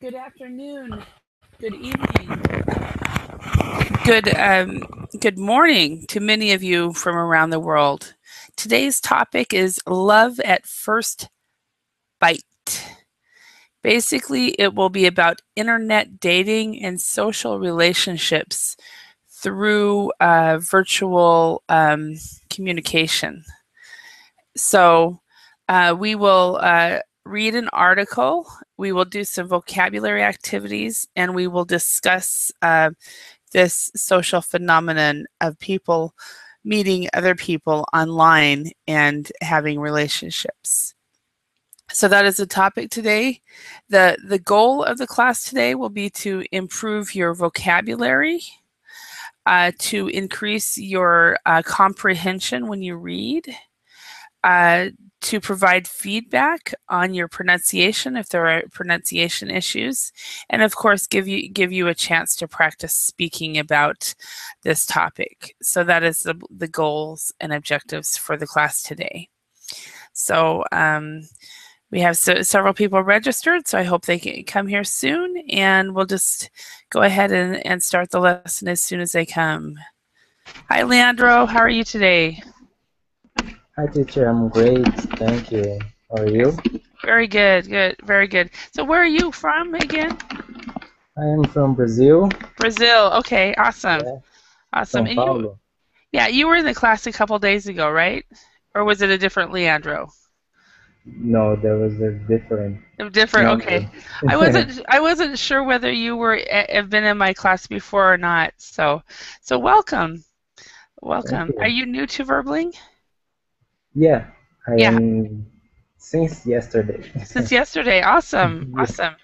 Good afternoon, good evening, good morning to many of you from around the world. Today's topic is love at first bite. Basically, it will be about internet dating and social relationships through virtual communication. So we will read an article, we will do some vocabulary activities, and we will discuss this social phenomenon of people meeting other people online and having relationships. So that is the topic today. The goal of the class today will be to improve your vocabulary, to increase your comprehension when you read, to provide feedback on your pronunciation if there are pronunciation issues, and of course give you a chance to practice speaking about this topic. So that is the goals and objectives for the class today. So we have several people registered, so I hope they can come here soon, and we'll just go ahead and start the lesson as soon as they come. Hi, Leandro. How are you today? Hi, teacher. I'm great. Thank you. How are you? Very good. Good. Very good. So where are you from again? I am from Brazil. Brazil. Okay. Awesome. Yeah, Awesome. São And you, Paulo. yeah, you were in the class a couple days ago, right? Or was it a different Leandro? No, there was a different Different. Okay. number. I wasn't sure whether you have been in my class before or not. So welcome. Thank Welcome. Are you. you new to Verbling? Yeah, I Yeah. am since yesterday. Since yesterday. Awesome. Yeah. Awesome.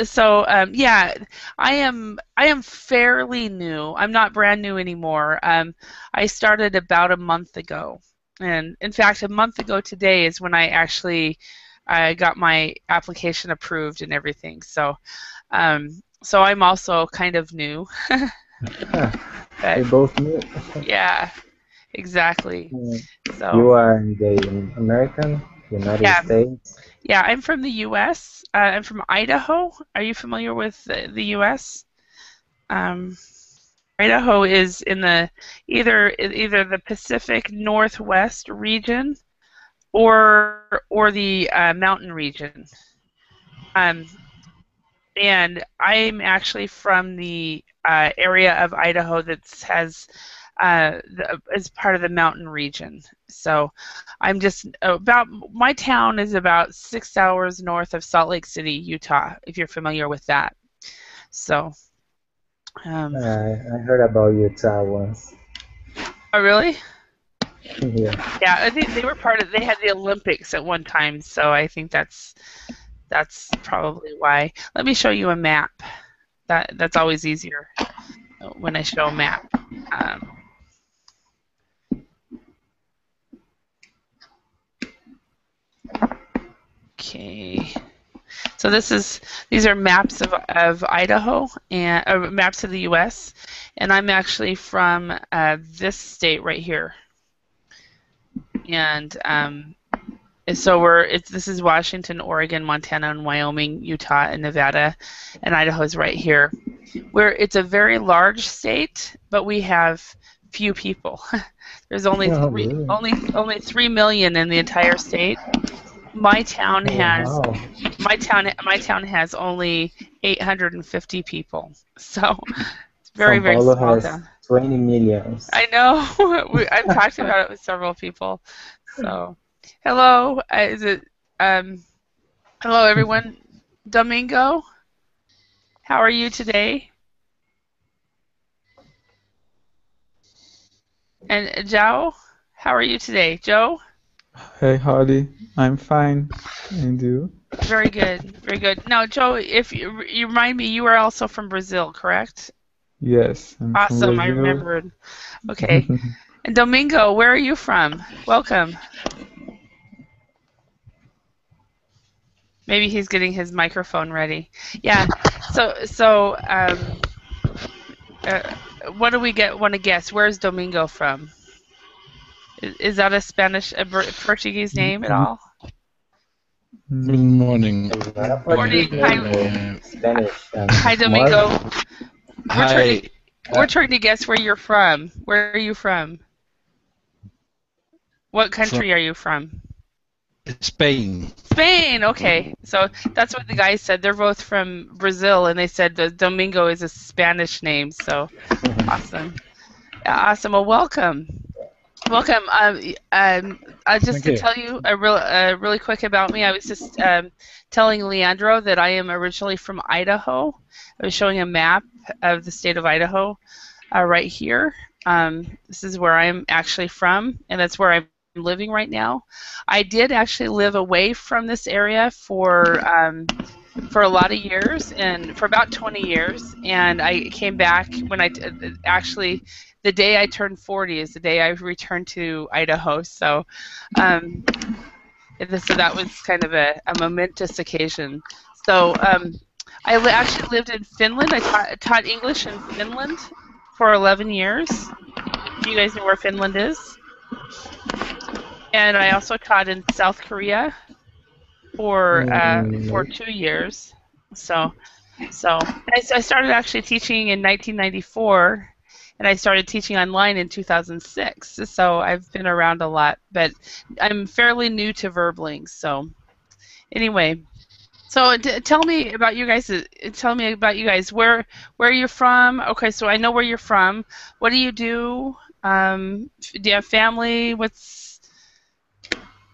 So yeah, I am fairly new. I'm not brand new anymore. I started about a month ago, and in fact, a month ago today is when I actually got my application approved and everything. So so I'm also kind of new, We but both knew. yeah, exactly. You So are in the United yeah, States. yeah, I'm from the U.S. I'm from Idaho. Are you familiar with the U.S.? Um, Idaho is in the either the Pacific Northwest region or the mountain region. Um, and I'm actually from the area of Idaho that has is part of the mountain region. So I'm just about my town is about 6 hours north of Salt Lake City, Utah, if you're familiar with that. So, I heard about Utah once. oh really? Yeah. Yeah, I think they were part of. They had the Olympics at one time, so I think that's probably why. Let me show you a map. That's always easier when I show a map. Um, okay, so these are maps of Idaho and maps of the U.S. and I'm actually from this state right here, and so this is Washington, Oregon, Montana, and Wyoming, Utah, and Nevada, and Idaho's right here. It's a very large state, but we have few people. There's only Oh, three, really? only 3 million in the entire state. My town Oh, has wow. my town has only 850 people, so it's very São very Paulo small has town. 20 millions. I know. I've talked about it with several people. So, hello. Is it hello everyone? Domingo, how are you today? And Joe, how are you today? Joe? Hey, Holly, I'm fine. And you? Very good. Very good. Now, Joe, if you remind me, you are also from Brazil, correct? Yes, I'm from Awesome. I Brazil. remembered. Okay. And Domingo, where are you from? Welcome. Maybe he's getting his microphone ready. Yeah. So uh, what do we want to guess? Where's Domingo from? Is that a Portuguese name at all? Good morning. Morning. Hi. Spanish. Hi, Domingo. Hi. We're trying to guess where you're from. Where are you from? What country are you from? Spain. Spain. Okay. So that's what the guys said. They're both from Brazil, and they said that Domingo is a Spanish name. So awesome. Awesome. Well, welcome. Welcome. Just to tell you really quick about me, I was just telling Leandro that I am originally from Idaho. I was showing a map of the state of Idaho right here. This is where I'm actually from, and that's where I'm living right now. I did actually live away from this area for a lot of years, and for about 20 years, and I came back when actually the day I turned 40 is the day I returned to Idaho. So, so that was kind of a momentous occasion. So I actually lived in Finland. I taught English in Finland for 11 years. Do you guys know where Finland is? And I also taught in South Korea for 2 years. So I started actually teaching in 1994, and I started teaching online in 2006. So I've been around a lot, but I'm fairly new to Verbling. So anyway, so tell me about you guys. Tell me about you guys. Where are you from? Okay, so I know where you're from. What do you do? Do you have family?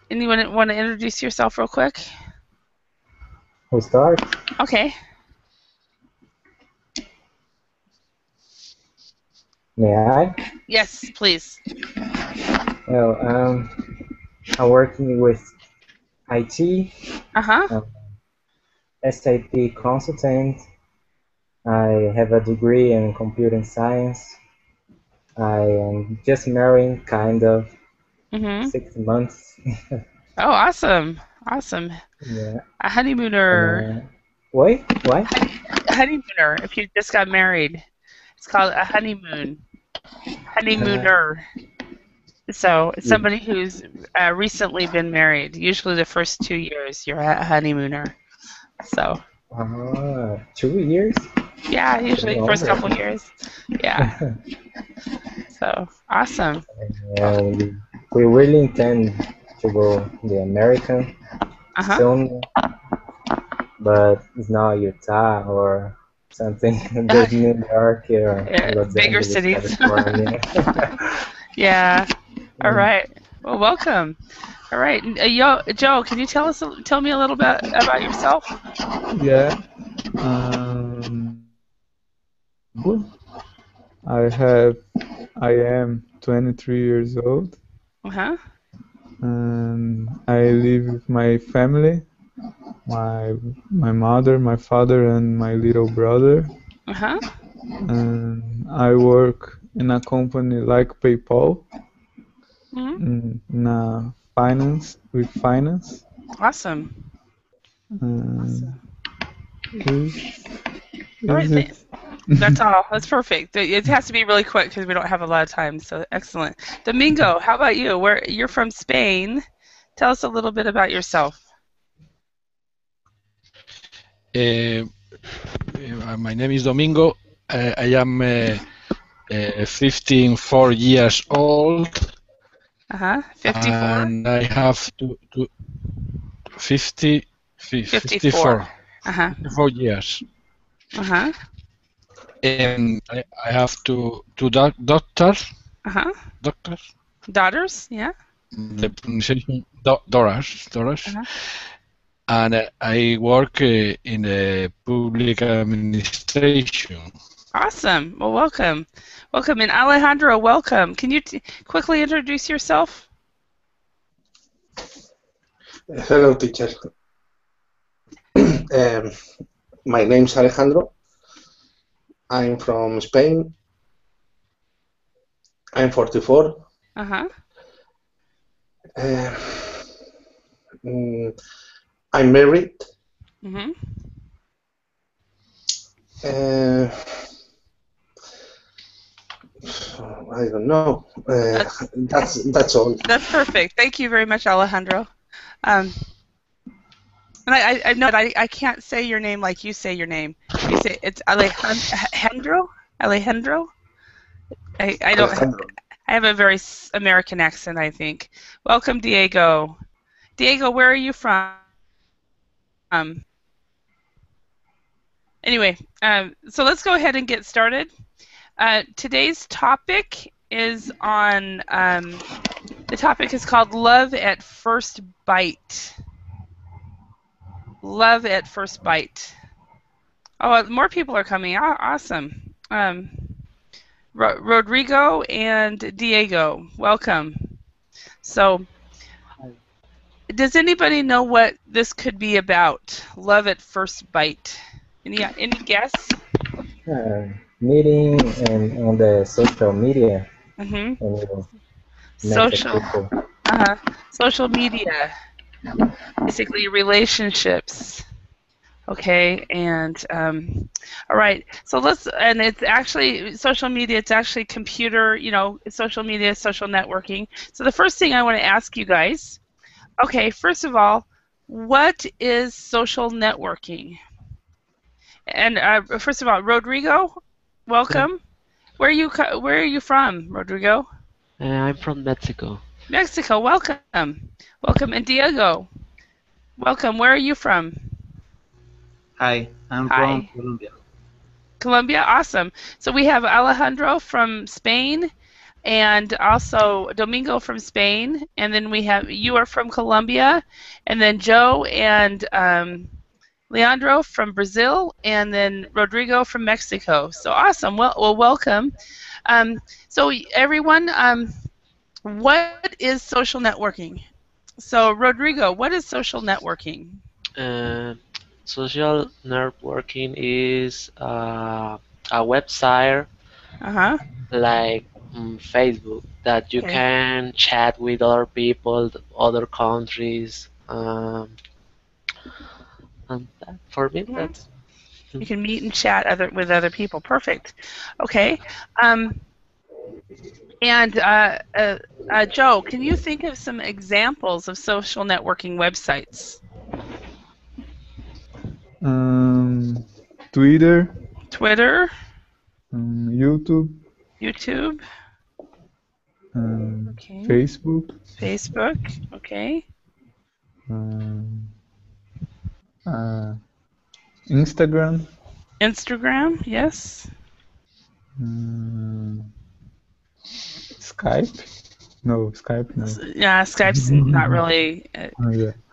Anyone want to introduce yourself real quick? Who starts? Okay. May I? Yes, please. Well, I'm working with IT. SAP consultant. I have a degree in computing science. I am just married, kind of. 6 months. Oh, awesome! Awesome. Yeah. A honeymooner. Wait, what? A honeymooner. If you just got married, it's called a honeymoon. Honeymooner. So it's somebody who's recently been married. Usually the first 2 years you're a honeymooner. So. 2 years? Yeah, usually the first couple years. Yeah. So awesome. We really intend to go the American soon, but it's not Utah or something. There's New York or Los bigger Angeles, cities. California. Yeah. All right. Well, welcome. All right, Joe, can you tell me a little bit about yourself? Yeah. I am 23 years old. And I live with my family, my mother, my father, and my little brother. And I work in a company like PayPal, in finance. Awesome. All right, that's all. That's perfect. It has to be really quick because we don't have a lot of time. So excellent. Domingo, how about you? You're from Spain. Tell us a little bit about yourself. My name is Domingo. I am 54 years old. 54. And I have 54 years. And I have two daughters. Daughters, yeah. The pronunciation daughters. And I work in the public administration. Awesome. Well, welcome. Welcome. And Alejandro, welcome. Can you quickly introduce yourself? Hello, teacher. My name is Alejandro. I'm from Spain. I'm 44. I'm married. I don't know. That's all. That's perfect. Thank you very much, Alejandro. And I know that I can't say your name like you say your name. You say it's Alejandro. Alejandro. I don't. Alejandro. I have a very American accent, I think. Welcome, Diego. Diego, where are you from? Anyway, so let's go ahead and get started. Today's topic is on. The topic is called Love at First Bite. Love at First Bite. Oh, more people are coming. Awesome. Rodrigo and Diego, welcome. So, does anybody know what this could be about? Love at First Bite. Any guess? Meeting and on the social media. Mm-hmm. Social media. Basically, relationships. Okay, and all right. So and it's actually social media. It's actually computer. Social media, social networking. So the first thing I want to ask you guys. Okay, first of all, what is social networking? And first of all, Rodrigo, welcome. Where are you from, Rodrigo? I'm from Mexico. Mexico, welcome. Welcome. And Diego, welcome. Where are you from? Hi, I'm from Colombia. Colombia, awesome. So we have Alejandro from Spain, and also Domingo from Spain, and then you are from Colombia, and then Joe and Leandro from Brazil, and then Rodrigo from Mexico. So awesome. Well, welcome. So everyone, what is social networking? So Rodrigo, what is social networking? Social networking is a website like Facebook that you can chat with other people, other countries. And for me, that's. You can meet and chat with other people. Perfect. Okay. And Joe, can you think of some examples of social networking websites? Twitter. YouTube. Okay. Facebook. Okay. Instagram, yes. Skype? No, Skype, no. Yeah, Skype's not really.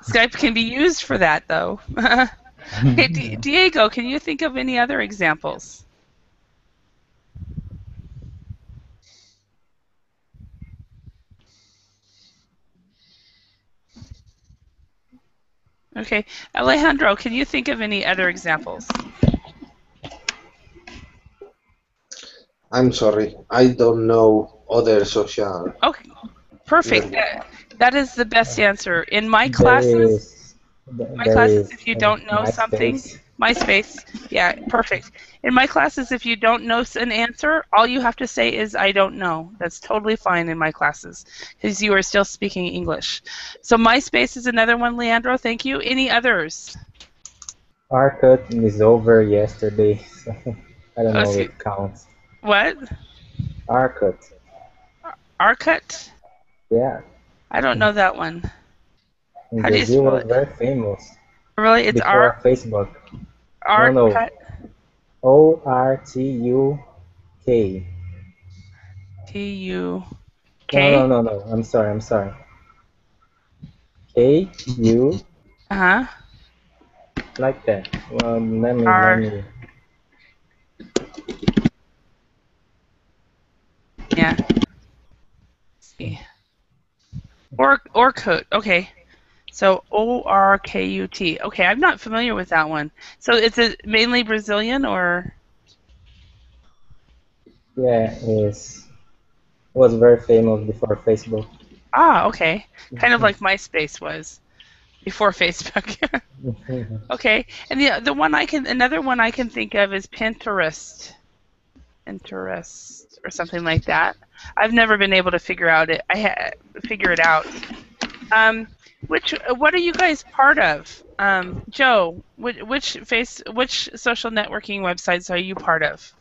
Skype can be used for that, though. Okay, Diego, can you think of any other examples? Okay, Alejandro, can you think of any other examples? I'm sorry, I don't know other social. Okay, perfect. That is the best answer. In my classes, if you don't know something, MySpace, yeah, perfect. In my classes, if you don't know an answer, all you have to say is, I don't know. That's totally fine in my classes, because you are still speaking English. So MySpace is another one, Leandro, thank you. Any others? Arcut is over yesterday, so I don't know if it counts. What? Arcut. Arcut? Yeah. I don't know that one. In Brazil, it was very famous. Really? It's before Facebook. Arcut? No. O-R-T-U-K. T-U-K? No. I'm sorry. K-U. Like that. Well, let me. Yeah. See. Orkut. Okay. So O-R-K-U-T. Okay, I'm not familiar with that one. So is it mainly Brazilian or? Yeah, it was very famous before Facebook. Ah, okay. Kind of like MySpace was before Facebook. Okay, and another one I can think of is Pinterest. Pinterest or something like that. I've never been able to figure it out. What are you guys part of? Joe, which social networking websites are you part of?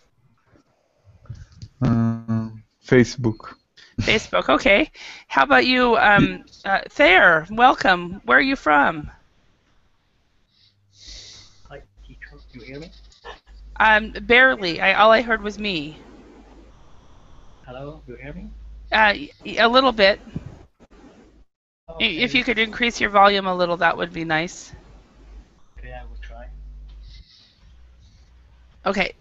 Facebook. Facebook, okay. How about you, Thayer? Welcome. Where are you from? Hi, teacher. You hear me? Barely. All I heard was me. Hello, you hear me? A little bit. Okay. If you could increase your volume a little, that would be nice. Okay, I will try. Okay.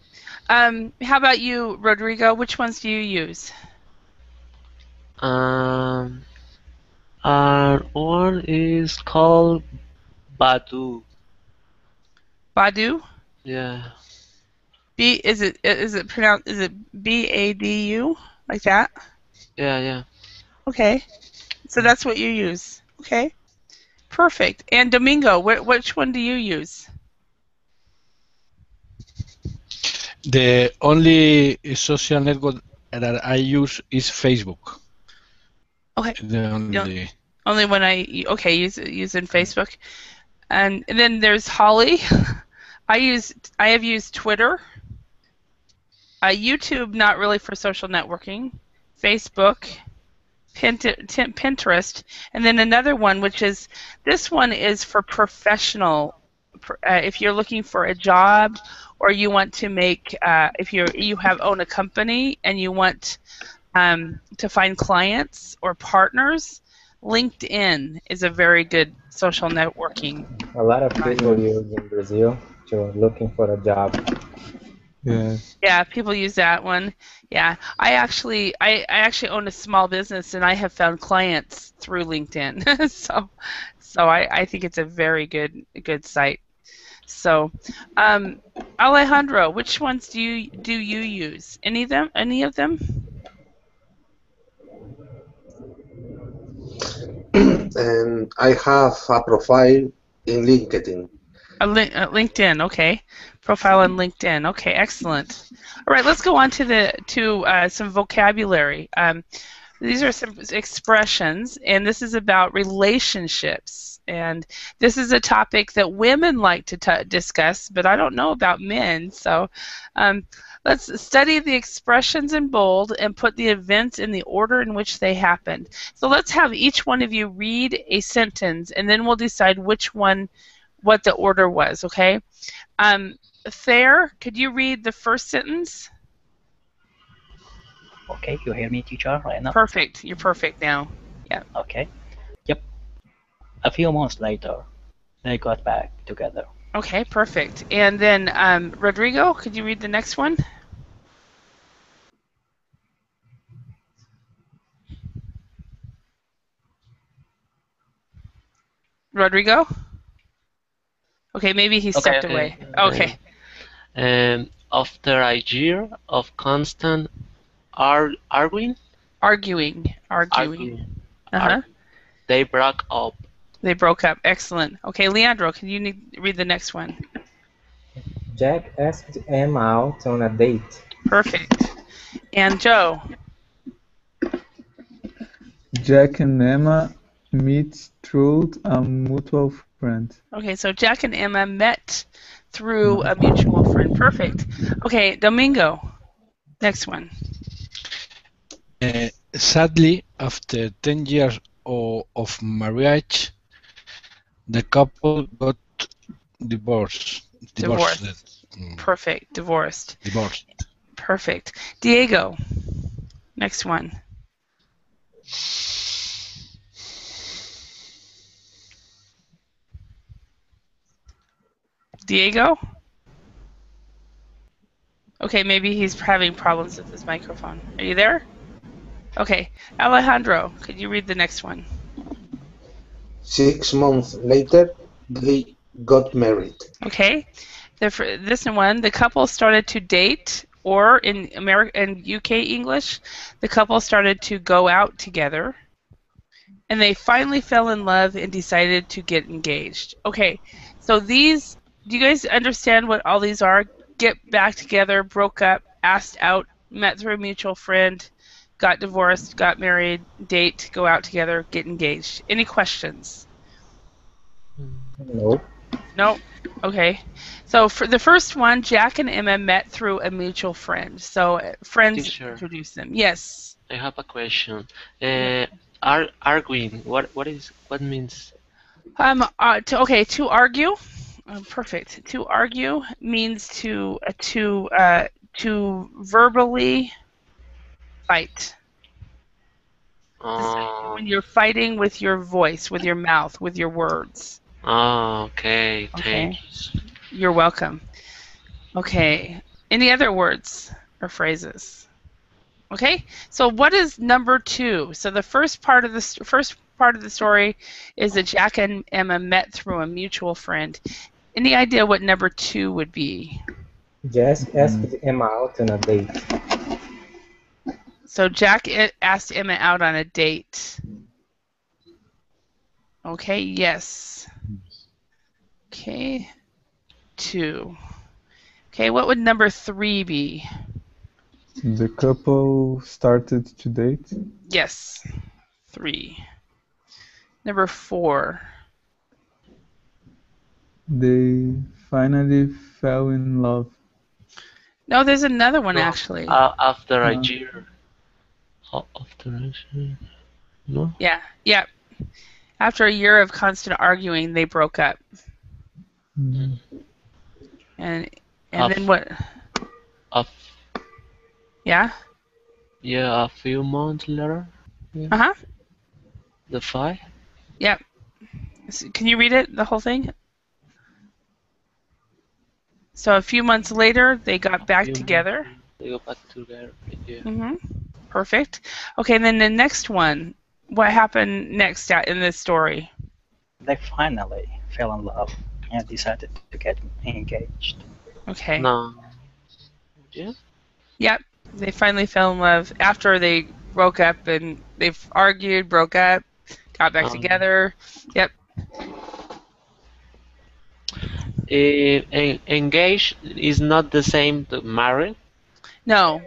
How about you, Rodrigo? Which ones do you use? One is called Badu. Badu? Yeah. Is it pronounced? Is it BADU like that? Yeah. Okay. So that's what you use. Okay. Perfect. And Domingo, which one do you use? The only social network that I use is Facebook. Okay. The only one using Facebook. And then there's Holly. I have used Twitter. YouTube, not really for social networking. Facebook, Pinterest, and then another one, this one is for professional. If you're looking for a job, or you want to make, if you own a company and you want to find clients or partners, LinkedIn is a very good social networking. A lot of people use in Brazil to looking for a job. Yes. Yeah, people use that one. Yeah, I actually own a small business, and I have found clients through LinkedIn. so I think it's a very good site. So, Alejandro, which ones do you use? Any of them? And I have a profile in LinkedIn. LinkedIn, okay. Profile on LinkedIn, okay, excellent. All right, let's go on to some vocabulary. These are some expressions, and this is about relationships. And this is a topic that women like to discuss, but I don't know about men. So let's study the expressions in bold and put the events in the order in which they happened. So let's have each one of you read a sentence, and then we'll decide what the order was, okay? Thayer, could you read the first sentence? Okay, you hear me, teacher, right now? Perfect. You're perfect now. Yeah. Okay. Yep. A few months later, they got back together. Okay, perfect. And then, Rodrigo, could you read the next one? Rodrigo? Okay, maybe he stepped away. Okay. After a year of constant arguing. They broke up. They broke up. Excellent. Okay, Leandro, can you read the next one? Jack asked Emma out on a date. Perfect. And Joe? Jack and Emma meet through a mutual friend. Okay, so Jack and Emma met through a mutual friend. Perfect. Okay, Domingo, next one. Sadly, after 10 years of marriage, the couple got divorced. Perfect. Divorced. Divorced. Perfect. Diego, next one. Diego? Okay, maybe he's having problems with his microphone. Are you there? Okay. Alejandro, could you read the next one? 6 months later, they got married. Okay. This one, the couple started to date, or in UK English, the couple started to go out together, and they finally fell in love and decided to get engaged. Okay, so do you guys understand what all these are? Get back together, broke up, asked out, met through a mutual friend, got divorced, got married, date, go out together, get engaged. Any questions? Nope. Nope. Okay. So for the first one, Jack and Emma met through a mutual friend. So friends Teacher, introduced them. Yes. I have a question. Arguing. What means? To argue. Perfect. To argue means to verbally fight. When you're fighting with your voice, with your mouth, with your words. Oh, okay. Thank you. You're welcome. Okay. Any other words or phrases? Okay. So what is number 2? So the first part of the story is that Jack and Emma met through a mutual friend. Any idea what number 2 would be? Jess asked Emma out on a date. So Jack asked Emma out on a date. Okay, yes. Okay, 2. Okay, what would number 3 be? The couple started to date. Yes, 3. Number 4. They finally fell in love. No, there's another one actually. After a year. After a year. No? Yeah. After a year of constant arguing, they broke up. Mm. And then what? Yeah? Yeah, a few months later. Yeah. Uh-huh. The 5? Yeah. Can you read it, the whole thing? So a few months later, they got back together. They got back together, yeah. Mm-hmm. Perfect. Okay, and then the next one. What happened next in this story? They finally fell in love and decided to get engaged. Okay. No. Yeah? Yep. They finally fell in love after they broke up, and they've argued, broke up, got back together. Yep. Engaged is not the same to married? No.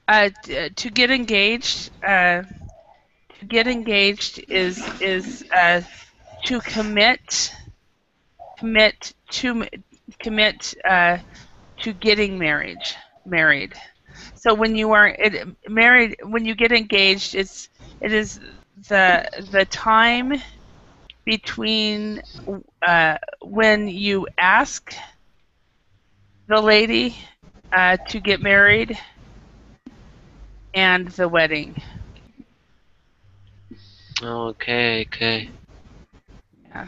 To get engaged is to commit to getting married. So when you are married, when you get engaged, it is the time between when you ask the lady to get married and the wedding. Okay. Yeah.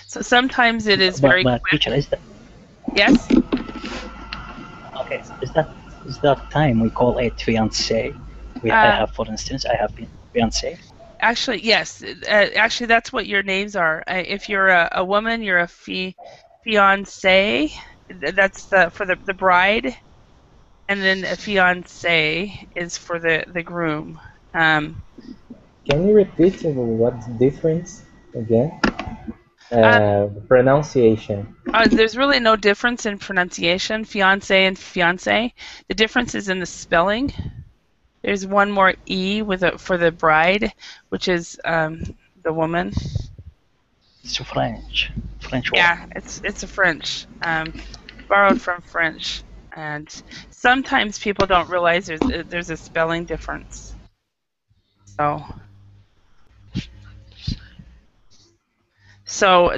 So sometimes it is very quick. Teacher, is that? Yes. Okay, is that time we call it fiancé? I have, for instance, I have been fiancé. Actually, yes. Actually, that's what your names are. If you're a woman, you're a fiancé. That's for the bride, and then a fiancé is for the groom. Can you repeat what's the difference again? Pronunciation. There's really no difference in pronunciation, fiancé and fiancé. The difference is in the spelling. There's one more E for the bride, which is the woman. It's French word. Yeah, it's a French, borrowed from French, and sometimes people don't realize there's a spelling difference. So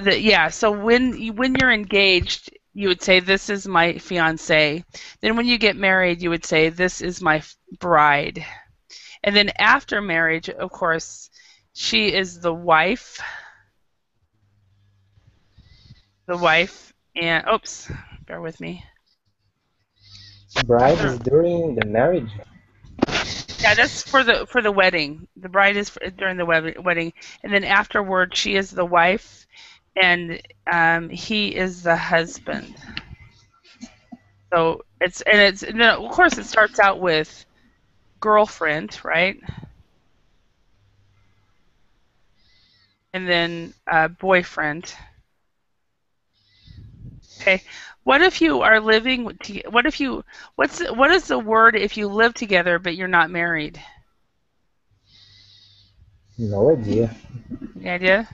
when you're engaged, you would say, "This is my fiancé." Then when you get married, you would say, "This is my bride." And then after marriage, of course, she is the wife. The wife, and oops, bear with me. Bride is during the marriage. Yeah, that's for the wedding. The bride is during the wedding, and then afterward, she is the wife, and he is the husband. So and then of course it starts out with girlfriend, right? And then boyfriend. Okay. What if you are living? What is the word if you live together but you're not married? No idea. Any idea?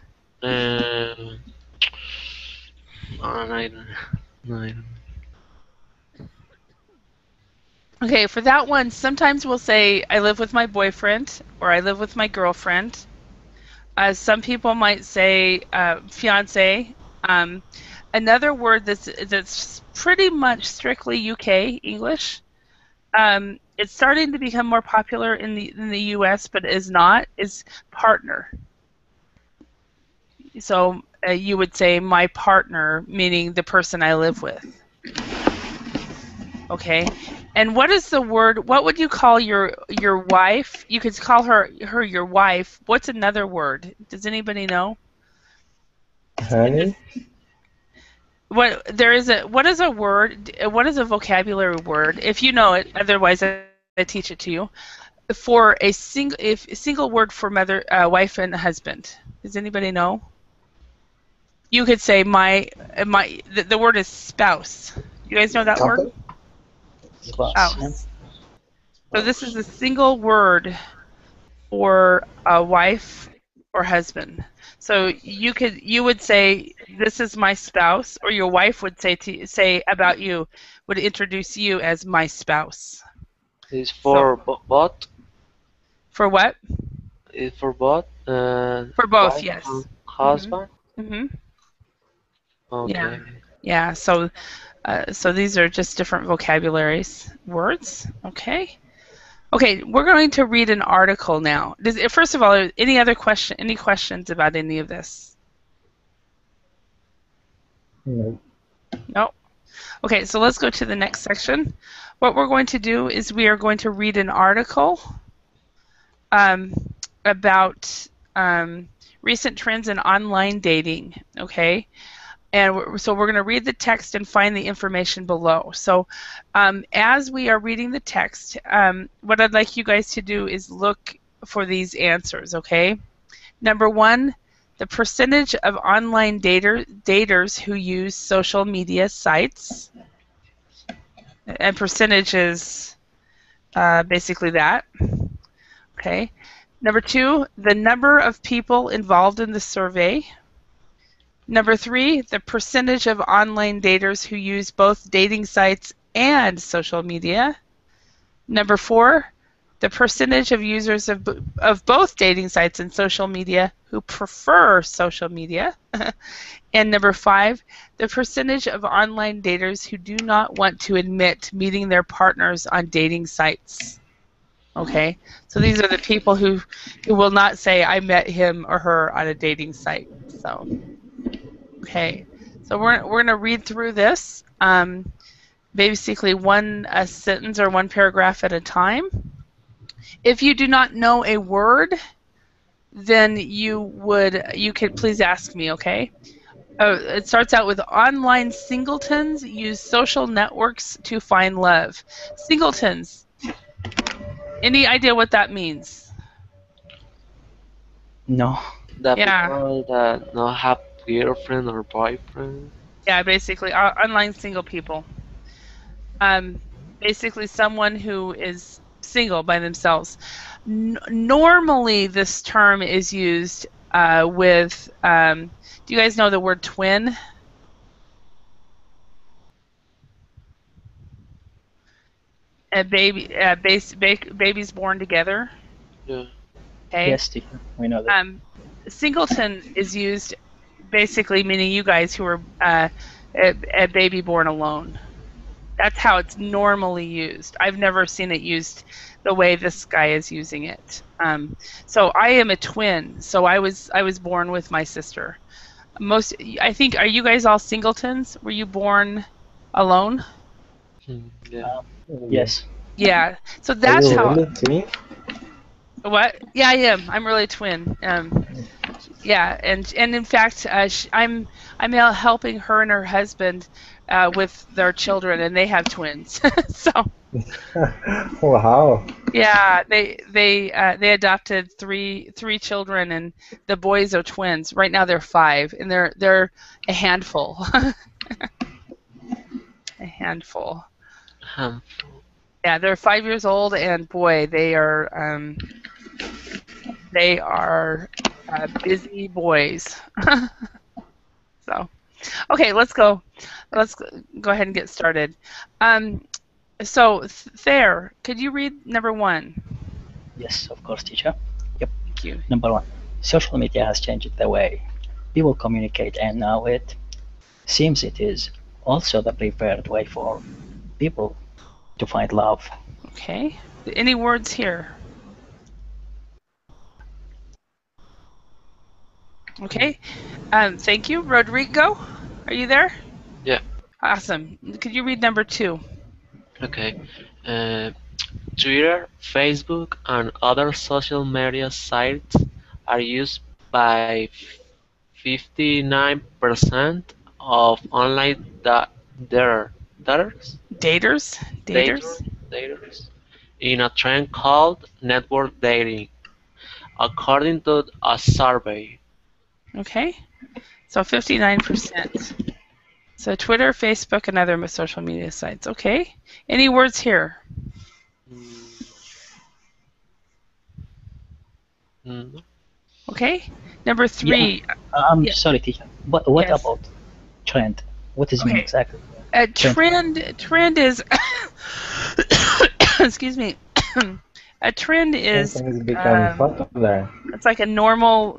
I don't. No, I don't. Okay, for that one, sometimes we'll say I live with my boyfriend or I live with my girlfriend. Some people might say fiance. Another word that's pretty much strictly UK English. It's starting to become more popular in the US, but is not. Is partner. So you would say my partner, meaning the person I live with. Okay. And what is the word? What would you call your wife? You could call her your wife. What's another word? Does anybody know? Honey? What is a word? What is a vocabulary word? If you know it, otherwise I teach it to you. For a single word for mother, wife, and husband. Does anybody know? You could say the word is spouse. You guys know that Couple? word? Spouse. So this is a single word for a wife or husband. So you would say this is my spouse, or your wife would say about you, would introduce you as my spouse. Is for both? For what? Is for both? For both, Wife yes. and husband? Mm-hmm. Okay. Yeah. So these are just different vocabularies, words. Okay. Okay, we're going to read an article now. First of all, any questions about any of this? No. No. Okay, so let's go to the next section. What we're going to do is we are going to read an article about recent trends in online dating. Okay. And so we're going to read the text and find the information below. So as we are reading the text, what I'd like you guys to do is look for these answers, okay? Number one, the percentage of online daters who use social media sites. And percentage is basically that, okay? Number two, the number of people involved in the survey. Number three, the percentage of online daters who use both dating sites and social media. Number four, the percentage of users of both dating sites and social media who prefer social media. And number five, the percentage of online daters who do not want to admit meeting their partners on dating sites. Okay, so these are the people who will not say I met him or her on a dating site. So. Okay, so we're going to read through this, basically one sentence or one paragraph at a time. If you do not know a word, then you could please ask me, okay? It starts out with online singletons use social networks to find love. Singletons. Any idea what that means? No. The people that not have girlfriend or boyfriend. Yeah, basically online single people. Basically someone who is single by themselves. Normally this term is used with, do you guys know the word twin? A babies born together. Yeah. Okay. Yes, Stephen, we know that. Singleton is used basically meaning you guys who are a baby born alone. That's how it's normally used. I've never seen it used the way this guy is using it. So I am a twin. So I was born with my sister. I think, are you guys all singletons? Were you born alone? Yeah. Yes. Yeah. So that's Are you how. really twin? What? Yeah, I am. I'm really a twin. Yeah, and in fact, I'm helping her and her husband with their children, and they have twins. So. Wow. Yeah, they adopted three children, and the boys are twins. Right now they're 5, and they're a handful. A handful. Yeah, they're 5 years old, and boy, they are busy boys. So, Okay, let's go. Let's go ahead and get started. So, Thayer, could you read number 1? Yes, of course, teacher. Yep. Thank you. Number 1. Social media has changed the way people communicate, and now it seems it is also the preferred way for people to find love. Okay. Any words here? Okay. Thank you. Rodrigo, are you there? Yeah. Awesome. Could you read number 2? Okay. Twitter, Facebook, and other social media sites are used by 59% of online daters in a trend called network dating, according to a survey. Okay. So 59%. So Twitter, Facebook, and other social media sites. Okay. Any words here? Okay. Number 3. Yeah. I'm sorry, teacher. But what about trend? What does it mean exactly? A trend is excuse me. A trend is become popular. It's like a normal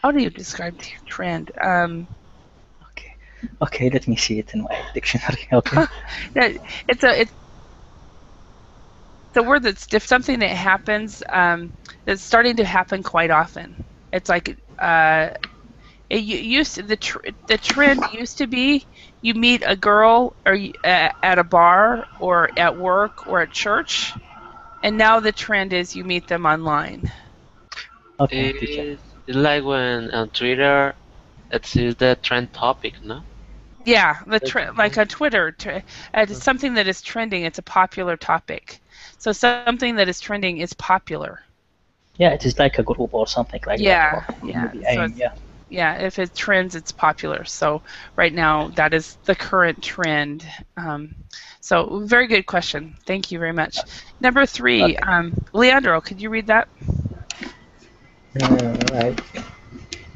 how do you describe trend? Okay, let me see it in my dictionary. Okay. It's a word that's something that happens that's starting to happen quite often. It's like the trend used to be you meet a girl or at a bar or at work or at church, and now the trend is you meet them online. Okay, it's like when on Twitter it's the trend topic, no? Yeah, like on Twitter, it's something that is trending. It's a popular topic. So something that is trending is popular. Yeah, it is like a group or something like that. Yeah, if it trends, it's popular. So right now, that is the current trend. So very good question. Thank you very much. Number 3, Leandro, could you read that? Right.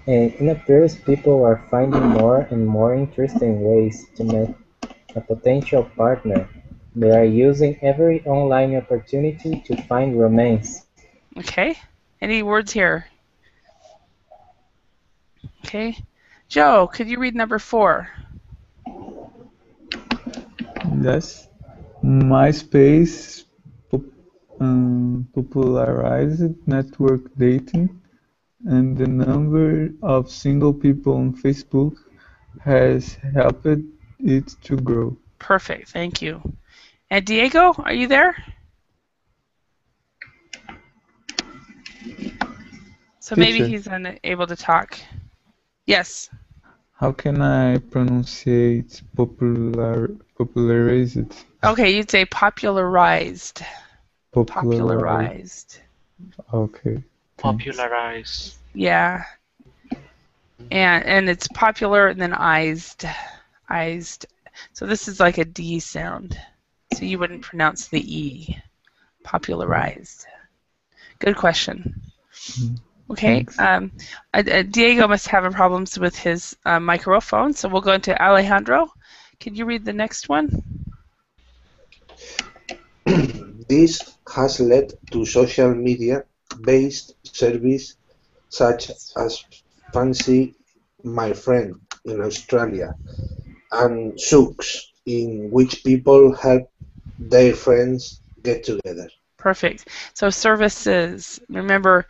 It appears people are finding more and more interesting ways to meet a potential partner. They are using every online opportunity to find romance. Okay. Any words here? Okay. Joe, could you read number 4? Yes. MySpace popularized network dating, and the number of single people on Facebook has helped it to grow. Perfect. Thank you. And Diego, are you there? So maybe he's unable to talk. Yes. How can I pronunciate popularized? Okay, you'd say popularized. Popularized. Okay. Thanks. Popularized. Yeah. And it's popular and then ized. So this is like a D sound. So you wouldn't pronounce the E. Popularized. Good question. Okay. Diego must have problems with his microphone, so we'll go into Alejandro. Can you read the next one? This has led to social media-based services such as Fancy My Friend in Australia and Souks, in which people help their friends get together. Perfect. So services, remember,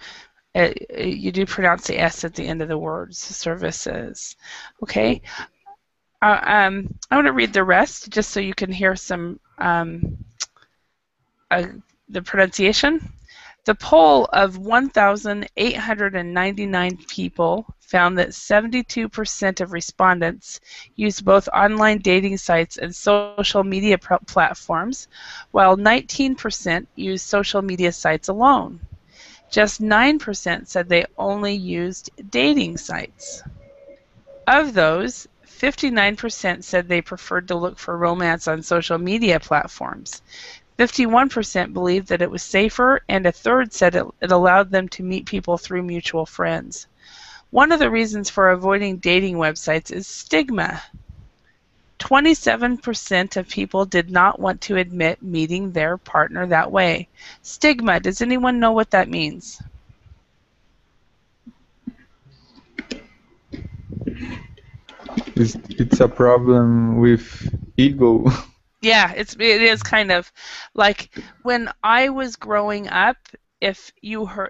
you do pronounce the S at the end of the words, services. Okay. I want to read the rest just so you can hear some the pronunciation. The poll of 1,899 people found that 72% of respondents used both online dating sites and social media platforms, while 19% used social media sites alone. Just 9% said they only used dating sites. Of those, 59% said they preferred to look for romance on social media platforms. 51% believed that it was safer, and a third said it allowed them to meet people through mutual friends. One of the reasons for avoiding dating websites is stigma. 27% of people did not want to admit meeting their partner that way. Stigma, does anyone know what that means? It's a problem with ego. Yeah, it is kind of like when I was growing up. If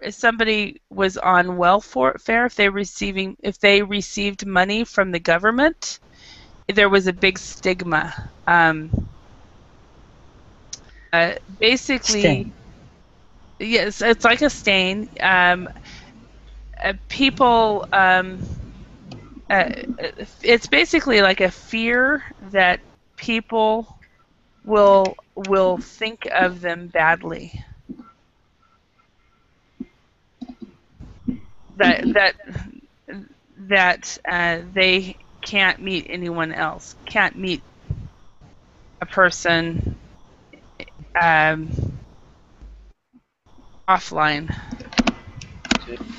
somebody was on welfare, if they received money from the government, there was a big stigma. Basically, Sting. yes, it's like a stain. People, it's basically like a fear that people will think of them badly. That they can't meet anyone else, can't meet a person offline.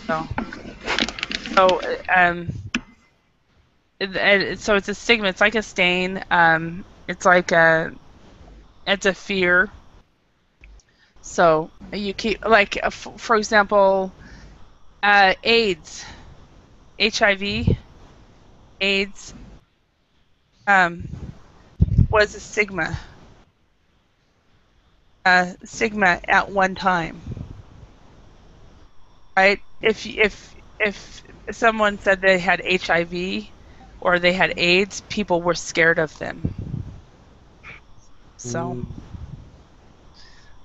So it's a stigma. It's like a stain. It's a fear. So you keep, like, for example, AIDS, HIV, AIDS was a stigma. Stigma at one time, right? If someone said they had HIV or they had AIDS, people were scared of them. So,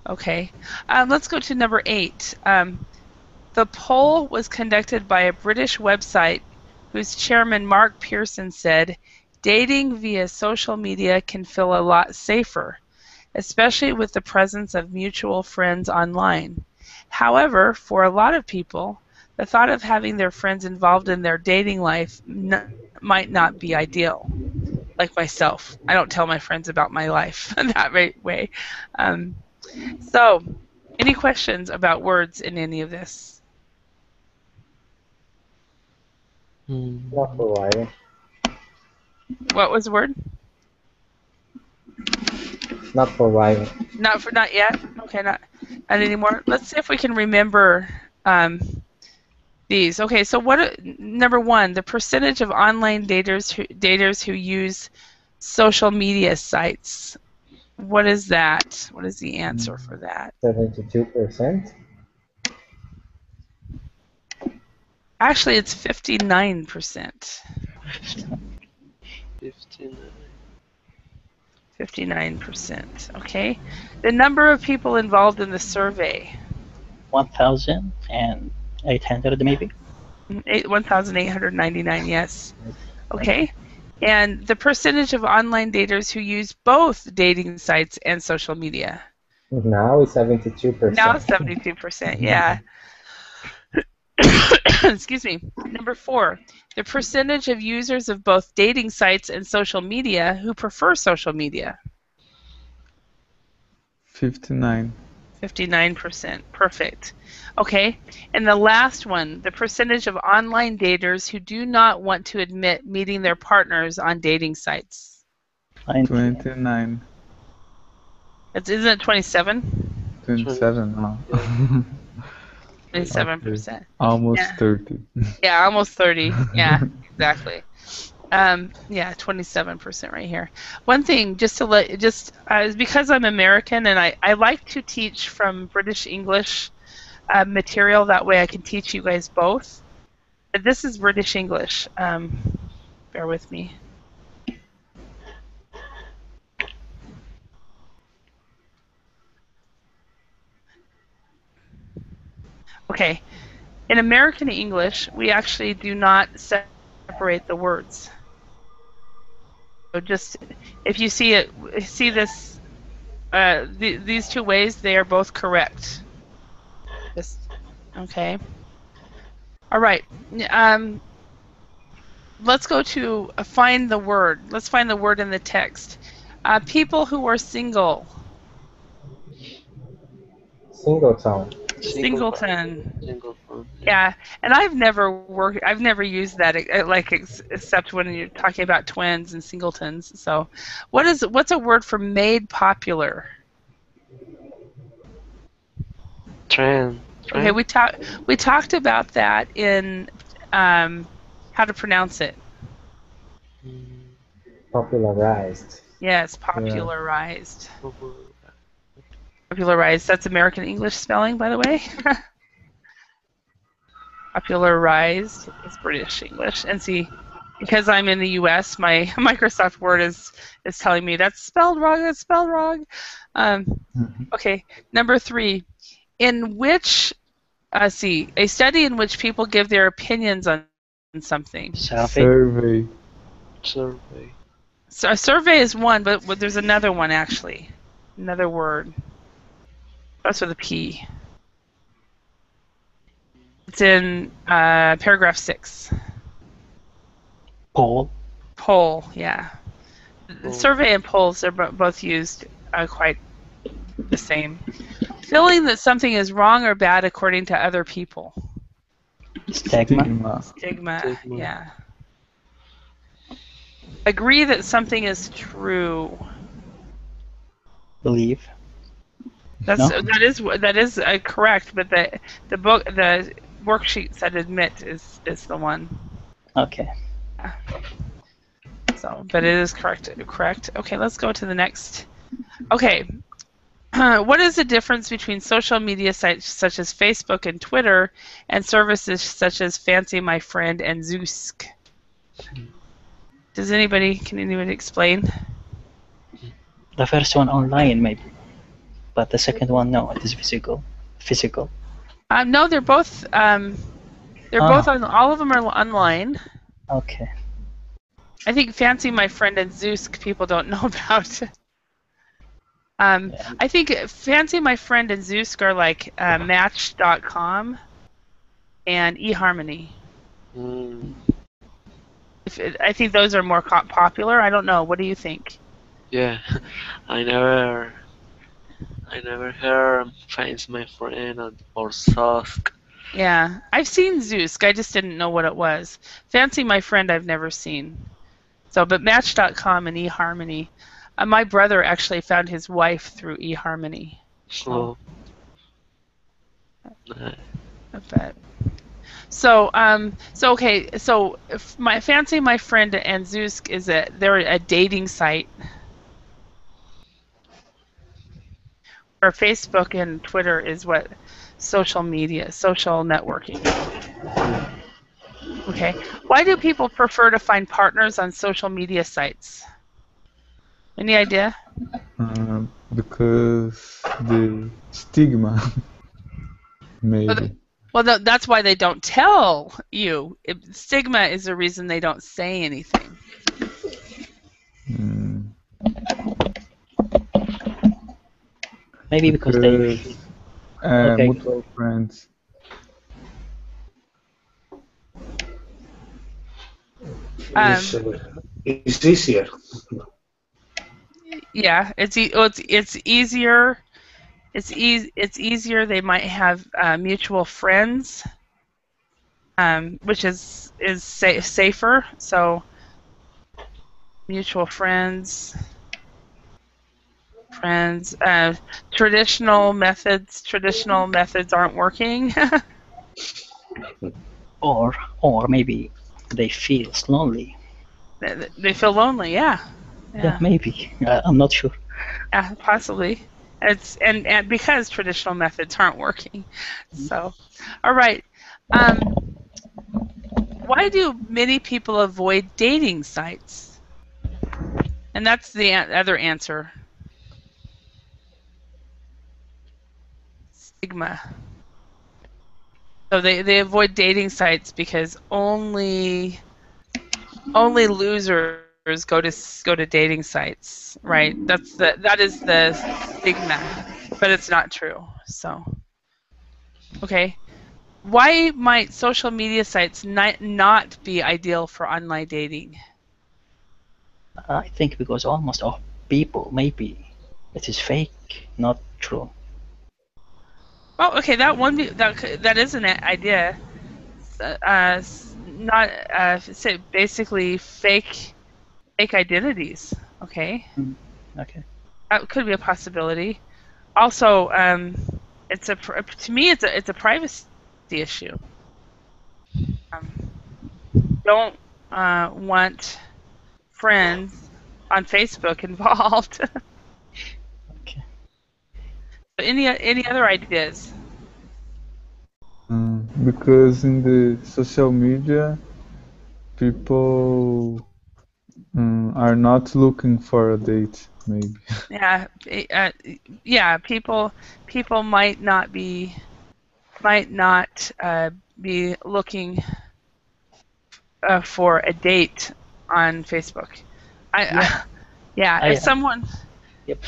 okay, let's go to number 8. The poll was conducted by a British website whose chairman Mark Pearson said, "Dating via social media can feel a lot safer, especially with the presence of mutual friends online. However, for a lot of people, the thought of having their friends involved in their dating life might not be ideal." Like myself, I don't tell my friends about my life that way. So, any questions about words in any of this? Not for a while. What was the word? Not for a while. Not yet. Okay, not anymore. Let's see if we can remember these. Okay, so number 1, the percentage of online daters who use social media sites. What is that? What is the answer for that? 72%. Actually, it's 59%. 59%. Okay. The number of people involved in the survey. 1,800 maybe. 1,899. Yes. Okay. And the percentage of online daters who use both dating sites and social media. Now it's 72%. Now 72%. Yeah. Excuse me. Number 4, the percentage of users of both dating sites and social media who prefer social media. 59. 59%. Perfect. Okay. And the last one, the percentage of online daters who do not want to admit meeting their partners on dating sites. 29. Isn't it 27? 27. Oh. 27%. Okay. Almost 30. Yeah, almost 30. Yeah, exactly. Yeah, 27% right here. One thing, because I'm American and I like to teach from British English material. That way I can teach you guys both. But this is British English. Bear with me. Okay. In American English, we actually do not separate the words. So just if you see this, these two ways, they are both correct. Okay. All right. Let's go to find the word. Let's find the word in the text. People who are single. Singleton. Singleton. Singleton. Yeah, and I've never used that except when you're talking about twins and singletons. So, what's a word for made popular? Trend. Okay, we talked about that in how to pronounce it. Popularized. Yes, popularized. Yeah. Popularized. That's American English spelling, by the way. Popularized is British English. And see, because I'm in the U.S., my Microsoft Word is telling me that's spelled wrong. That's spelled wrong. Okay, number 3. In which, a study in which people give their opinions on something. Survey. So a survey is one, but there's another one actually. Another word. Starts with a P. It's in paragraph 6. Poll. Poll, yeah. Poll. Survey and polls are both used quite the same. Feeling that something is wrong or bad according to other people. Stigma. Stigma, yeah. Agree that something is true. Believe. That is correct, but the worksheet said admit is the one. Okay. Yeah. So, but it is correct. Okay, let's go to the next. Okay. What is the difference between social media sites such as Facebook and Twitter and services such as Fancy My Friend and Zoosk? Can anybody explain? The first one online maybe, but the second one no, it is physical. No, they're both both on. All of them are online. Okay. I think Fancy My Friend and Zoosk people don't know about. I think Fancy My Friend and Zoosk are like Match.com and eHarmony. I think those are more popular. I don't know. What do you think? Yeah, I never heard Fancy My Friend or Zoosk. Yeah, I've seen Zoosk. I just didn't know what it was. Fancy My Friend I've never seen. So, but Match.com and eHarmony. My brother actually found his wife through eHarmony. Oh. I bet. So, okay. So, my Fancy My Friend and Zoosk they're a dating site. Or Facebook and Twitter is what social networking. Okay. Why do people prefer to find partners on social media sites? Any idea? Because the stigma, maybe. Well, that's why they don't tell you. Stigma is the reason they don't say anything. Maybe because they... mutual friends. It's easier. Yeah, it's easier. It's easier. They might have mutual friends, which is safer. So mutual friends. Traditional methods aren't working. or maybe they feel lonely. They feel lonely, yeah. Yeah, maybe. I'm not sure. Yeah, possibly. And because traditional methods aren't working. So, all right. Why do many people avoid dating sites? And that's the other answer. Stigma. So they avoid dating sites because only losers go to dating sites, right? That is the stigma, but it's not true. So, okay, why might social media sites not be ideal for online dating? I think because almost all people maybe it is fake, not true. Oh, okay. That is an idea. Not say basically fake identities. Okay. Okay. That could be a possibility. Also, to me it's a privacy issue. Don't want friends on Facebook involved. Okay. Any other ideas? Because in the social media, people are not looking for a date, maybe. Yeah, yeah. People might not be looking for a date on Facebook. Yeah. If someone. Yep.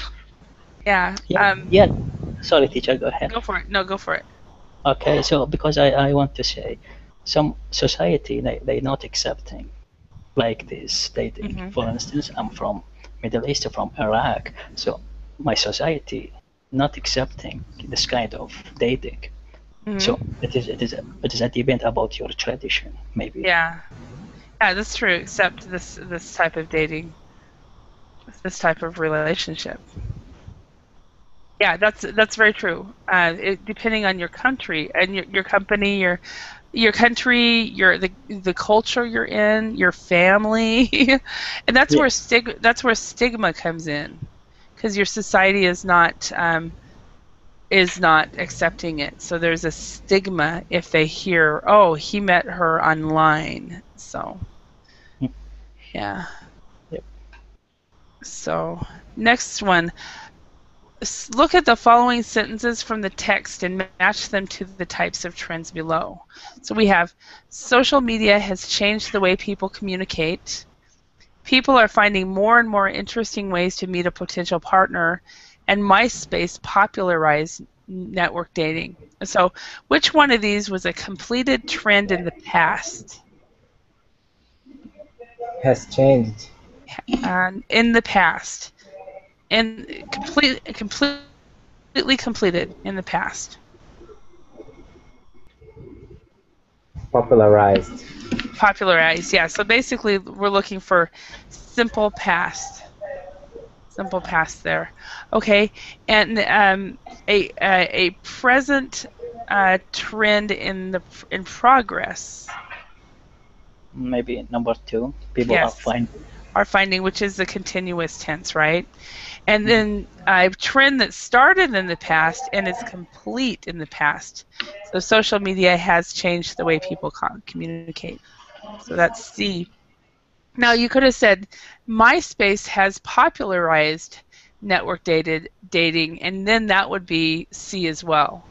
Yeah. Yeah. Sorry, teacher. Go ahead. Go for it. No, go for it. Okay. So because I want to say, some society they not accepting like this dating. Mm-hmm. For instance, I'm from Middle East, from Iraq, so my society not accepting this kind of dating. Mm-hmm. So it is a debate about your tradition, maybe. Yeah, that's true. Except this type of dating, this type of relationship. Yeah, that's very true. Depending on your country and your company, your country, the culture you're in, your family, and that's where stigma comes in, because your society is not accepting it. So there's a stigma if they hear, oh, he met her online. So yeah. Yep. So next one. Look at the following sentences from the text and match them to the types of trends below. So we have, social media has changed the way people communicate. People are finding more and more interesting ways to meet a potential partner, and MySpace popularized network dating. So which one of these was a completed trend in the past? Has changed. In the past. And completely completed in the past. Popularized. Popularized, yeah. So basically, we're looking for simple past. Simple past there. Okay, and a present trend in progress. Maybe number 2. People are finding, which is the continuous tense, right? And then a trend that started in the past and is complete in the past. So social media has changed the way people communicate. So that's C. Now you could have said MySpace has popularized network dating, and then that would be C as well.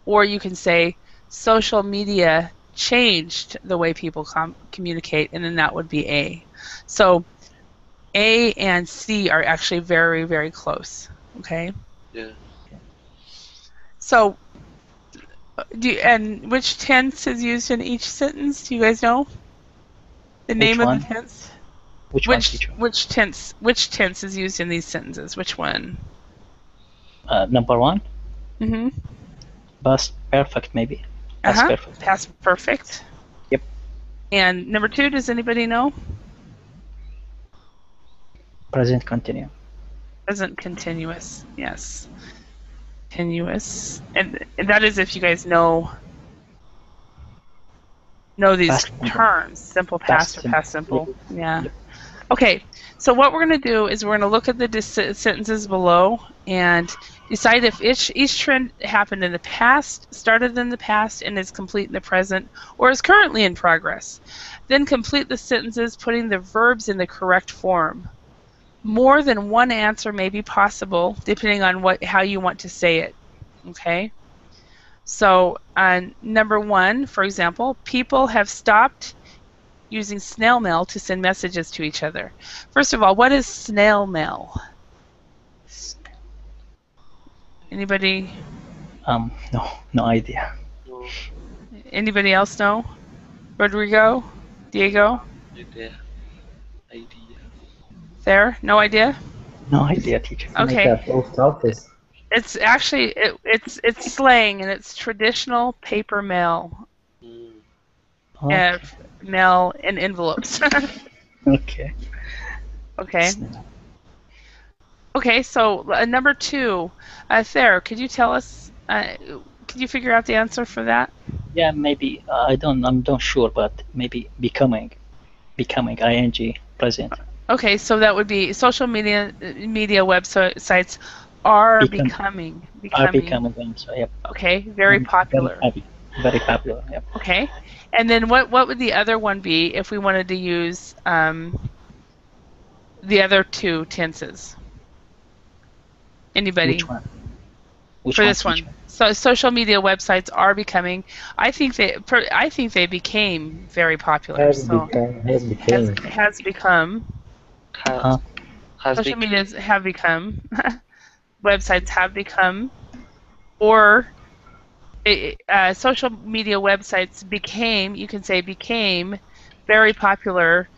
Or you can say social media changed the way people communicate, and then that would be A. So A and C are actually very, very close. Okay. Yeah. So, and which tense is used in each sentence? Do you guys know the name of the tense? Which tense is used in these sentences? Which one? Number 1. Mm-hmm. Past perfect, maybe. Past perfect. Past perfect. Yep. And number 2, does anybody know? Present continuous. Present continuous, yes. Continuous. And that is if you guys know these terms. Simple past or past simple. Yeah. Yep. Okay, so what we're going to do is we're going to look at the sentences below and decide if each trend happened in the past, started in the past, and is complete in the present, or is currently in progress. Then complete the sentences putting the verbs in the correct form. More than one answer may be possible depending on how you want to say it. Okay? So number 1, for example, people have stopped using snail mail to send messages to each other. First of all, what is snail mail? Anybody? No idea. Anybody else know? Rodrigo? Diego? Idea. There? No idea? No idea, teacher. Okay. Like a post office. It's actually it's slang, and it's traditional paper mail. Okay. Mail in envelopes. Okay. Okay. Okay, so number 2, Sarah, could you tell us? Could you figure out the answer for that? Yeah, maybe I'm not sure, but maybe becoming ing present. Okay, so that would be social media websites are becoming. So yep. Okay, very popular. Very popular. Yep. Okay, and then what would the other one be if we wanted to use the other 2 tenses? Anybody? Which one? For this one. So social media websites are becoming. I think they became very popular. Has become. Social medias have become. Websites have become, or social media websites became. You can say became very popular.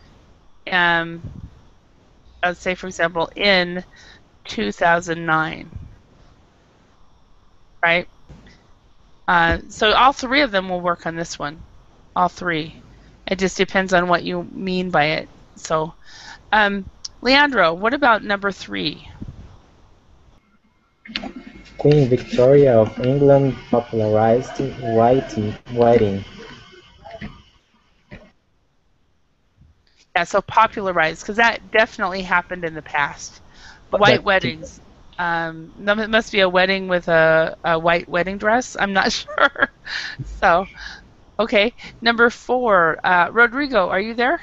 Let's say, for example, in 2009. Right? So all 3 of them will work on this one. All 3. It just depends on what you mean by it. So, Leandro, what about number 3? Queen Victoria of England popularized writing. Yeah, so popularized, because that definitely happened in the past. White weddings. It must be a wedding with a white wedding dress. I'm not sure. So, okay. Number 4, Rodrigo, are you there?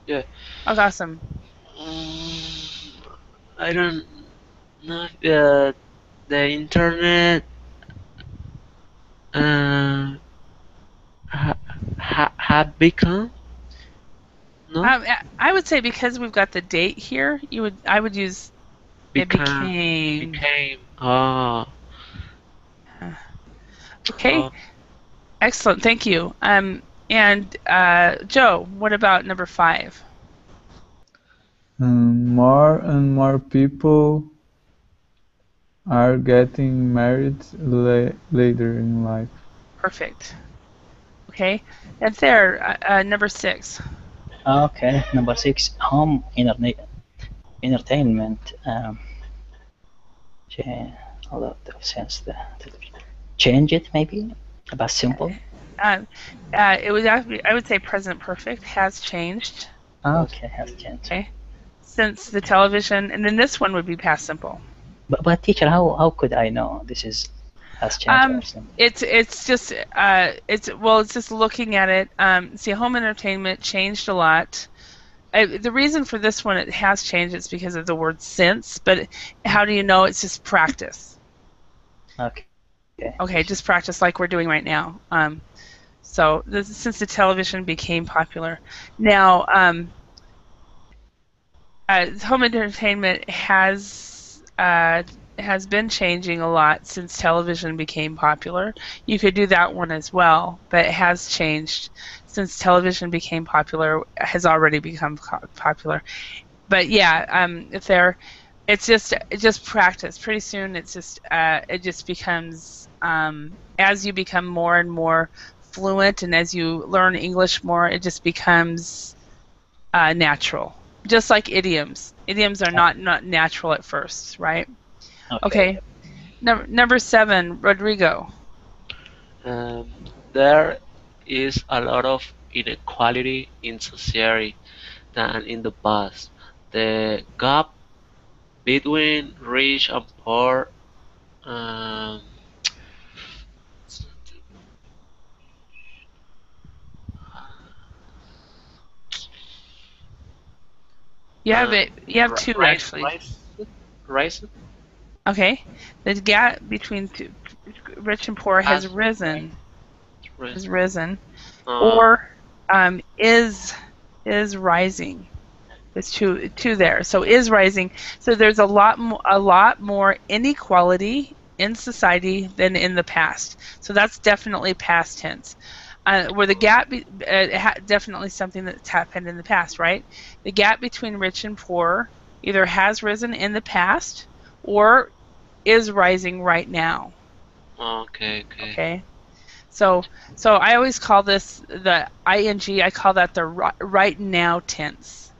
Yeah. Oh, awesome. I don't know if the internet have become. No. I would say, because we've got the date here, I would use it became. Oh. Okay. Excellent. Thank you. And Joe, what about number 5? More and more people are getting married later in life. Perfect. Okay. And there, number 6. Okay, number 6, home entertainment. A lot of sense. Change it, maybe about simple. It was actually, I would say, present perfect has changed. Okay, has changed. Okay. Since the television, and then this one would be past simple. But teacher, how could I know this has changed? It's just looking at it. See, home entertainment changed a lot. The reason for this one, it has changed, it's because of the word since. But how do you know? It's just practice. Okay, just practice like we're doing right now. So since the television became popular, now home entertainment has been changing a lot since television became popular. You could do that one as well, but it has changed since television became popular. Has already become popular. But yeah, it's just practice. Pretty soon, it just becomes as you become more and more fluent, and as you learn English more, it just becomes natural. Just like idioms. Idioms are not natural at first, right? Okay. Number 7, Rodrigo. There is a lot of inequality in society than in the past. The gap between rich and poor You have 2 actually. Rise. Okay, the gap between rich and poor has risen. Has risen, or is rising. There's two there. So is rising. So there's a lot more inequality in society than in the past. So that's definitely past tense. Where the gap definitely something that's happened in the past, right? The gap between rich and poor either has risen in the past, or is rising right now. Okay. So I always call this the ing. I call that the right now tense.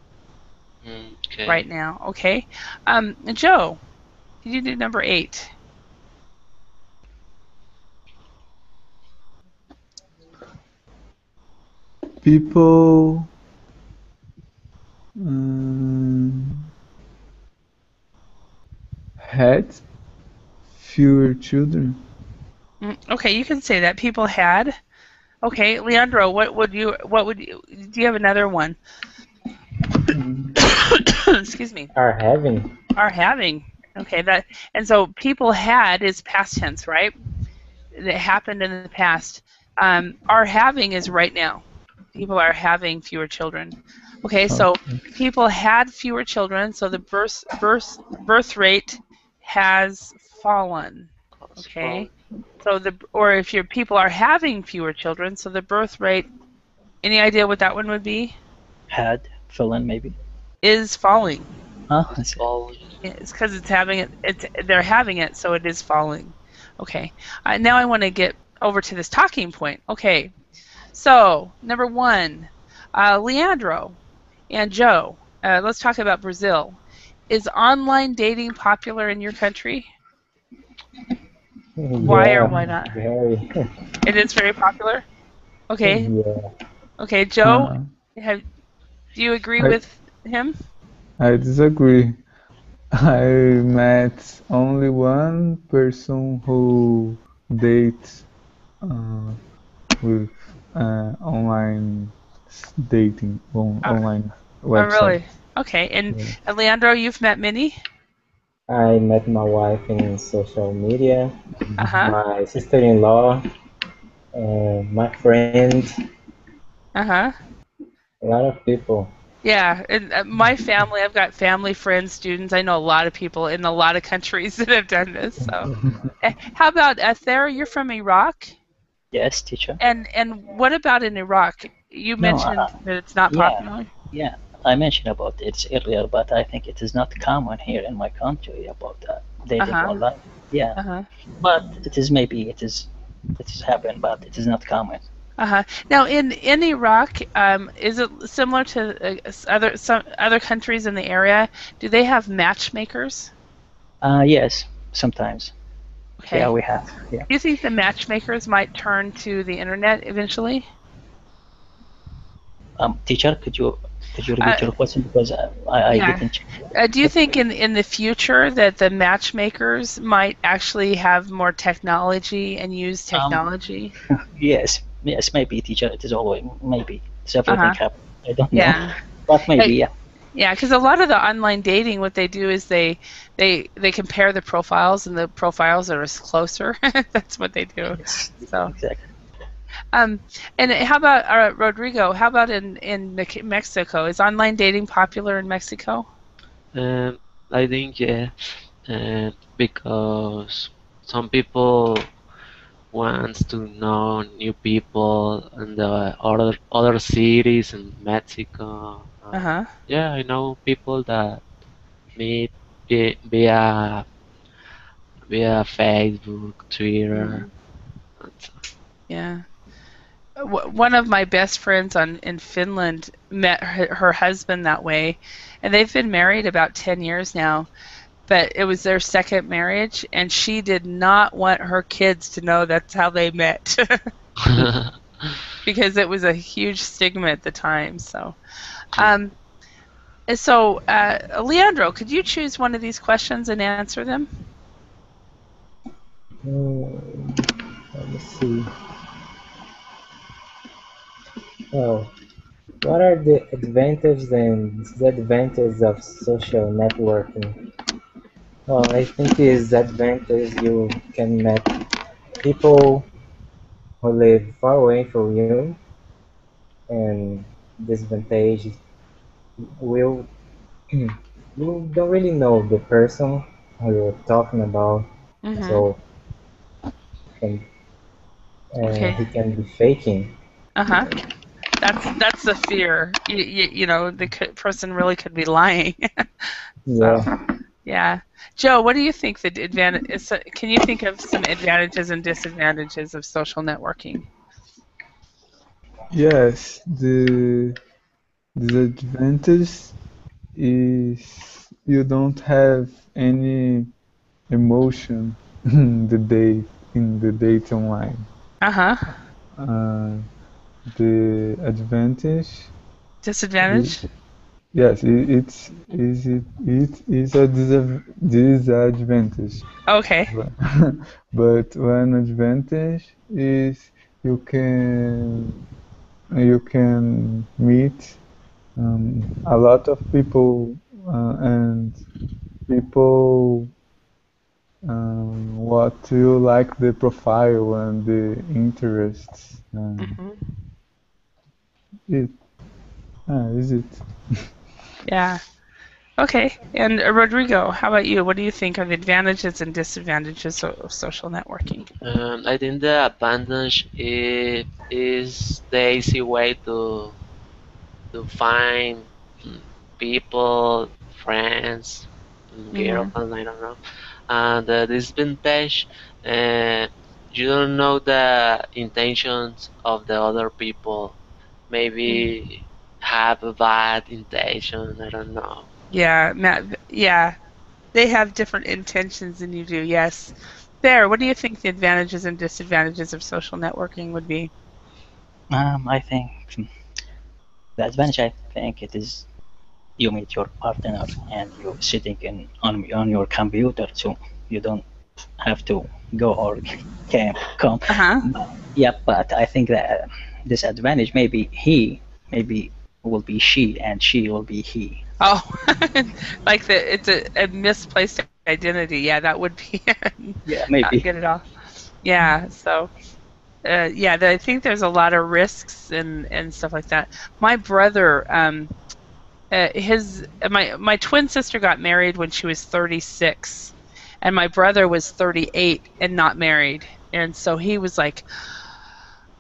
Right now. Okay. Joe, can you do number 8? People had fewer children. Okay, you can say that. People had. Okay, Leandro, do you have another one? Excuse me. Are having. Okay, and so people had is past tense, right? That happened in the past. Are having is right now. People are having fewer children. Okay, so people had fewer children, so the birth rate has fallen. Okay, so if your people are having fewer children, so the birth rate. Any idea what that one would be? Had fallen, maybe. Is falling. It's falling. It's because it's having it. They're having it, so it is falling. Okay. Now I want to get over to this talking point. Okay. So number 1, Leandro and Joe. Let's talk about Brazil. Is online dating popular in your country? Why or why not? Very. It is very popular. Okay. Yeah. Okay, Joe. Do you agree with him? I disagree. I met only one person who dates with online dating, online website. Oh, really? Okay. And Leandro, you've met many? I met my wife in social media, my sister-in-law, and my friend. A lot of people. Yeah, and my family, I've got family, friends, students. I know a lot of people in a lot of countries that have done this. So, how about Ether? You're from Iraq? Yes, teacher. And what about in Iraq? You mentioned that it's not popular. Yeah, I mentioned about it earlier, but I think it is not common here in my country about dating online. Yeah, but it is happened, but it is not common. Now, in Iraq, is it similar to some other countries in the area? Do they have matchmakers? Yes, sometimes. Okay. Yeah, we have. Yeah. Do you think the matchmakers might turn to the internet eventually? Teacher, could you repeat your question, because I didn't. Do you think in the future that the matchmakers might actually have more technology and use technology? Yes, maybe, teacher. It is always maybe. So everything happens. I don't know. Yeah. But maybe, yeah. Yeah, because a lot of the online dating, what they do is they compare the profiles, and the profiles are closer. That's what they do. So exactly. And how about Rodrigo? How about in Mexico? Is online dating popular in Mexico? I think because some people wants to know new people in the other cities in Mexico. Yeah, I know people that meet via Facebook, Twitter. Yeah. One of my best friends in Finland met her husband that way, and they've been married about 10 years now. But it was their second marriage, and she did not want her kids to know that's how they met. Because it was a huge stigma at the time. So, Leandro, could you choose one of these questions and answer them? Let me see. Oh, what are the advantages and disadvantages of social networking? Well, I think is advantage you can meet people who live far away from you, and disadvantage will you don't really know the person who you're talking about, so he can be faking. That's the fear. You know, the person really could be lying. Yeah. Yeah. Joe, what do you think the advantage is? Can you think of some advantages and disadvantages of social networking? Yes, the disadvantage is you don't have any emotion in the date online. Uh-huh. The advantage Disadvantage? yes, it is a disadvantage. Okay. But one advantage is you can meet a lot of people and people what you like the profile and the interests. It is it. Yeah. Okay. And Rodrigo, how about you? What do you think are the advantages and disadvantages of social networking? I think the advantage is the easy way to find people, friends, girlfriend, I don't know. And the disadvantage, you don't know the intentions of the other people. Maybe have a bad intention, I don't know. Yeah, Matt, yeah. They have different intentions than you do, yes. Bear, what do you think the advantages and disadvantages of social networking would be? I think the advantage, I think it is you meet your partner and you're sitting on your computer, so you don't have to go or come. Yeah, but I think that disadvantage maybe will be she and she will be he. Oh, like it's a misplaced identity. Yeah, that would be yeah, maybe not good at all. Yeah, so yeah, I think there's a lot of risks and stuff like that. My brother, my twin sister got married when she was 36, and my brother was 38 and not married, and so he was like,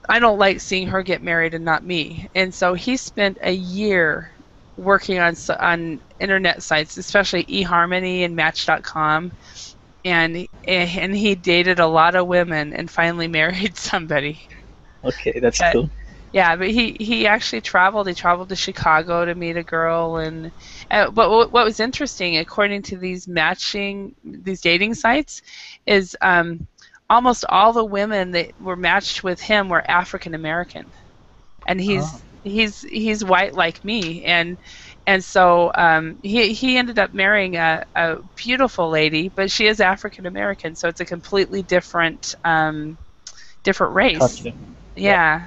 I don't like seeing her get married and not me. And so he spent a year working on internet sites, especially eHarmony and Match.com, and he dated a lot of women and finally married somebody. Okay, that's cool. Yeah, but he actually traveled. He traveled to Chicago to meet a girl, and but what was interesting, according to these dating sites, is almost all the women that were matched with him were African American, and he's white like me, and so he ended up marrying a beautiful lady, but she is African American, so it's a completely different race. Culture. Yeah,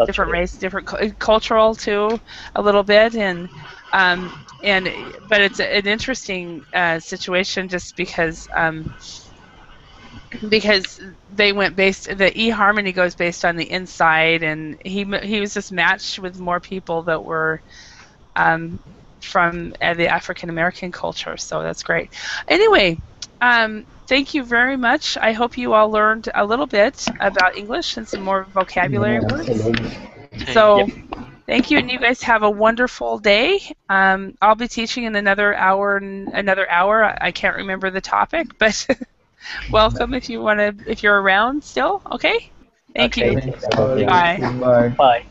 different race, different cultural too, a little bit, and but it's an interesting situation just because they went the eHarmony goes based on the inside, and he was just matched with more people that were from the African American culture, so that's great. Anyway, thank you very much. I hope you all learned a little bit about English and some more vocabulary words. So thank you, and you guys have a wonderful day. I'll be teaching in another hour. I can't remember the topic, but welcome if you're around still. Okay? Thank you. Bye. Bye.